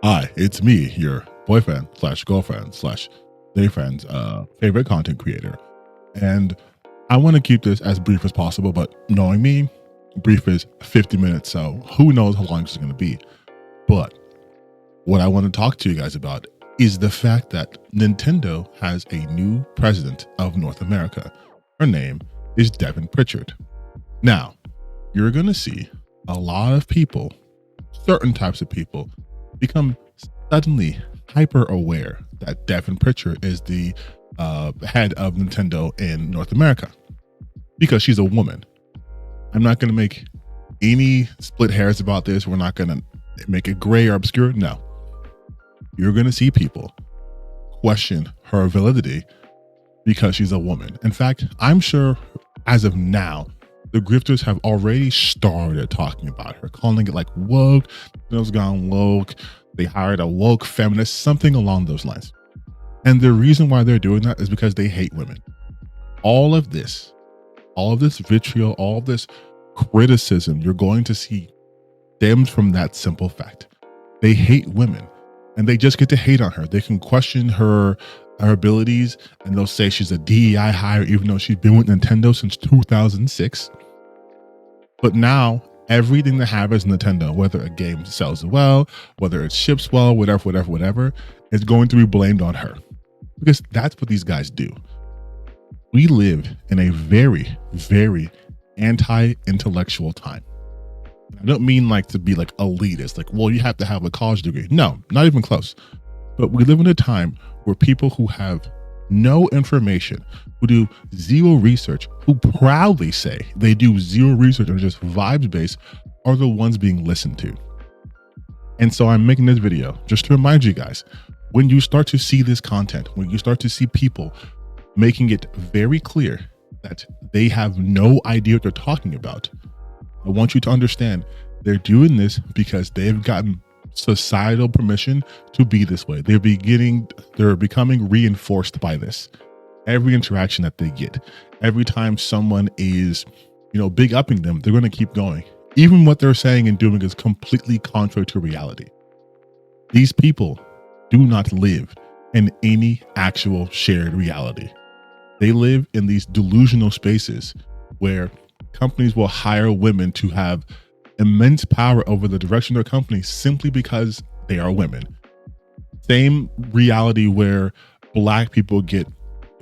Hi, it's me, your boyfriend slash girlfriend slash boyfriend's favorite content creator. And I want to keep this as brief as possible, but knowing me, brief is 50 minutes. So who knows how long this is going to be. But what I want to talk to you guys about is the fact that Nintendo has a new president of North America. Her name is Devon Pritchard. Now, you're going to see a lot of people, certain types of people, become suddenly hyper aware that Devon Pritchard is the head of Nintendo in North America because she's a woman. I'm not going to make any split hairs about this. We're not going to make it gray or obscure. No. You're going to see people question her validity because she's a woman. In fact, I'm sure as of now, the grifters have already started talking about her, calling it like woke, those gone woke. They hired a woke feminist, something along those lines. And the reason why they're doing that is because they hate women. All of this vitriol, all of this criticism you're going to see stems from that simple fact. They hate women and they just get to hate on her. They can question her abilities and they'll say she's a DEI hire even though she's been with Nintendo since 2006. But now everything that happens in Nintendo, whether a game sells well, whether it ships well, whatever, is going to be blamed on her because that's what these guys do. We live in a very, very anti-intellectual time. I don't mean like to be like elitist, like, well, you have to have a college degree. No, not even close. But we live in a time where people who have no information, who do zero research, who proudly say they do zero research and just vibes based, are the ones being listened to. And so I'm making this video just to remind you guys, when you start to see this content, when you start to see people making it very clear that they have no idea what they're talking about, I want you to understand they're doing this because they've gotten societal permission to be this way. They're becoming reinforced by this. Every interaction that they get, every time someone is, big upping them, they're going to keep going. Even what they're saying and doing is completely contrary to reality. These people do not live in any actual shared reality. They live in these delusional spaces where companies will hire women to have immense power over the direction of their company simply because they are women. Same reality where Black people get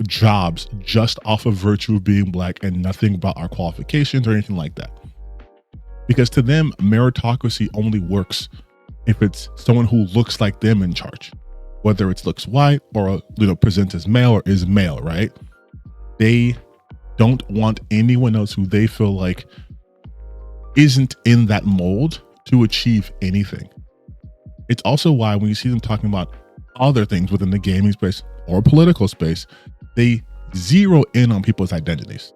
jobs just off of virtue of being Black and nothing about our qualifications or anything like that. Because to them, meritocracy only works if it's someone who looks like them in charge, whether it looks white or presents as male or is male, right? They don't want anyone else who they feel like isn't in that mold to achieve anything. It's also why when you see them talking about other things within the gaming space or political space, they zero in on people's identities.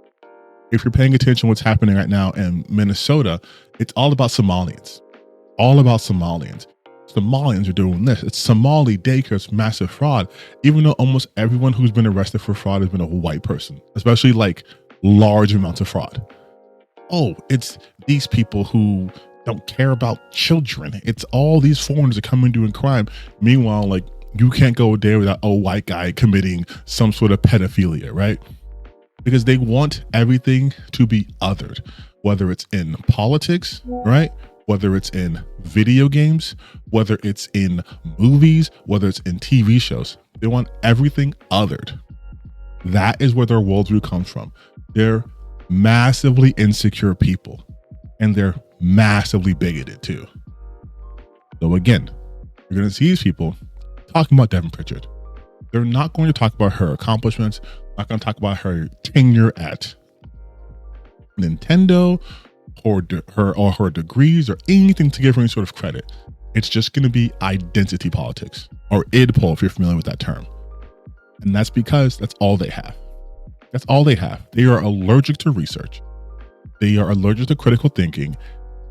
If you're paying attention to what's happening right now in Minnesota, it's all about Somalians. All about Somalians. Somalians are doing this. It's Somali daycare's massive fraud, even though almost everyone who's been arrested for fraud has been a white person, especially like large amounts of fraud. Oh, it's these people who don't care about children. It's all these foreigners that come in doing crime. Meanwhile, like, you can't go a day without a white guy committing some sort of pedophilia, right? Because they want everything to be othered, whether it's in politics, right? Whether it's in video games, whether it's in movies, whether it's in TV shows. They want everything othered. That is where their worldview comes from. They're massively insecure people, and they're massively bigoted too. So again, you're going to see these people talking about Devon Pritchard. They're not going to talk about her accomplishments, not going to talk about her tenure at Nintendo or her degrees or anything to give her any sort of credit. It's just going to be identity politics, or idpol if you're familiar with that term. And that's because that's all they have. That's all they have. They are allergic to research. They are allergic to critical thinking.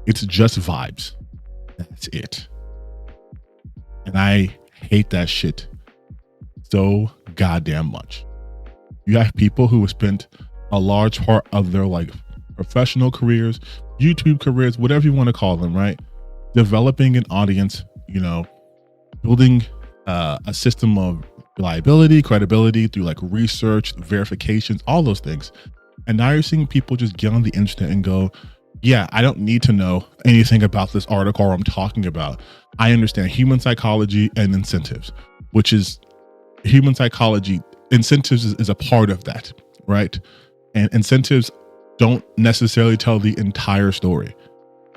It's just vibes. That's it. And I hate that shit so goddamn much. You have people who have spent a large part of their professional careers, YouTube careers, whatever you want to call them, right? Developing an audience, building a system of reliability, credibility through like research, verifications, all those things. And now you're seeing people just get on the internet and go, yeah, I don't need to know anything about this article or I'm talking about. I understand human psychology and incentives, which is human psychology. Incentives is a part of that, right? And incentives don't necessarily tell the entire story.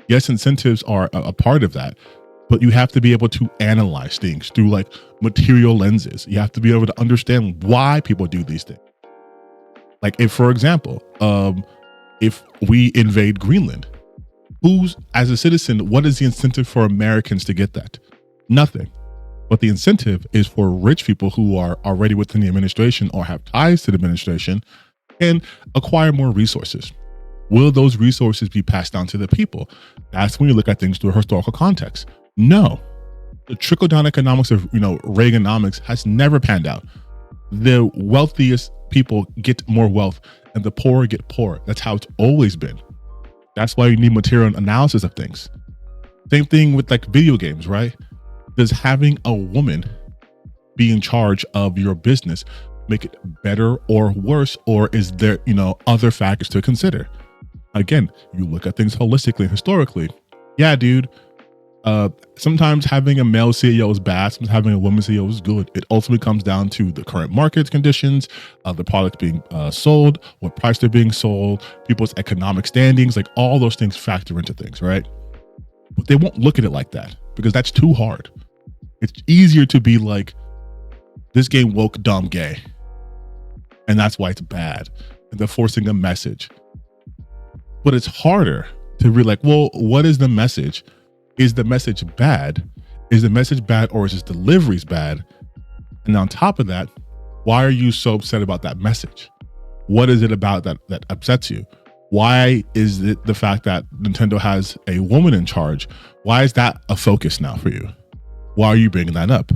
Yes, incentives are a part of that, but you have to be able to analyze things through like material lenses. You have to be able to understand why people do these things. Like if, for example, if we invade Greenland, who's, as a citizen, what is the incentive for Americans to get that? Nothing. But the incentive is for rich people who are already within the administration or have ties to the administration and acquire more resources. Will those resources be passed down to the people? That's when you look at things through a historical context. No. The trickle-down economics of Reaganomics has never panned out. The wealthiest people get more wealth and the poor get poorer. That's how it's always been. That's why you need material analysis of things. Same thing with like video games, right? Does having a woman be in charge of your business make it better or worse? Or is there, other factors to consider? Again, you look at things holistically, historically. Yeah, dude. Sometimes having a male CEO is bad. Sometimes having a woman CEO is good. It ultimately comes down to the current market conditions, the product being sold, what price they're being sold, people's economic standings, like all those things factor into things, right? But they won't look at it like that because that's too hard. It's easier to be like, this game woke, dumb, gay. And that's why it's bad. And they're forcing a message. But it's harder to be like, well, what is the message? Is the message bad? Is the message bad or is its deliveries bad? And on top of that, why are you so upset about that message? What is it about that upsets you? Why is it the fact that Nintendo has a woman in charge? Why is that a focus now for you? Why are you bringing that up?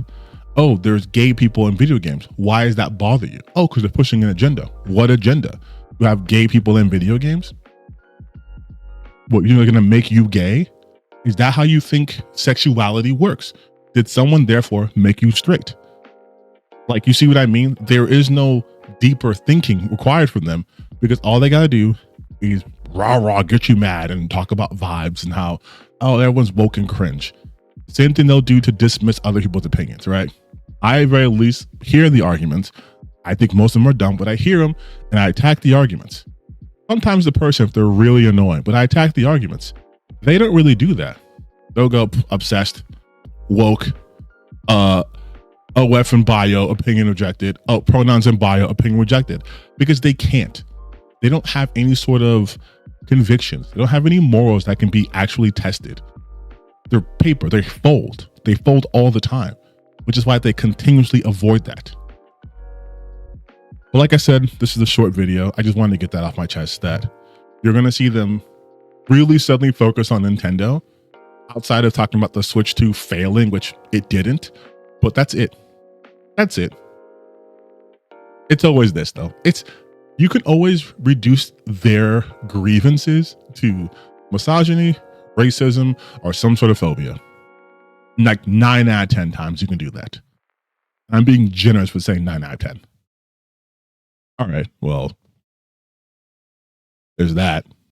Oh, there's gay people in video games. Why does that bother you? Oh, because they're pushing an agenda. What agenda? You have gay people in video games? What, you're going to make you gay? Is that how you think sexuality works? Did someone therefore make you straight? Like, you see what I mean? There is no deeper thinking required from them because all they got to do is rah, get you mad and talk about vibes and how, oh, everyone's woke and cringe. Same thing they'll do to dismiss other people's opinions, right? I, at very least, hear the arguments. I think most of them are dumb, but I hear them and I attack the arguments. Sometimes the person, if they're really annoying, but I attack the arguments. They don't really do that. They'll go obsessed, woke, OF in bio, opinion rejected, pronouns in bio, opinion rejected, because they can't. They don't have any sort of convictions. They don't have any morals that can be actually tested. They're paper, they fold all the time, which is why they continuously avoid that. But like I said, this is a short video. I just wanted to get that off my chest that you're going to see them really suddenly focus on Nintendo outside of talking about the Switch 2 failing, which it didn't, but that's it. That's it. It's always this though. You can always reduce their grievances to misogyny, racism, or some sort of phobia. Like 9 out of 10 times you can do that. I'm being generous with saying 9 out of 10. All right, well, there's that.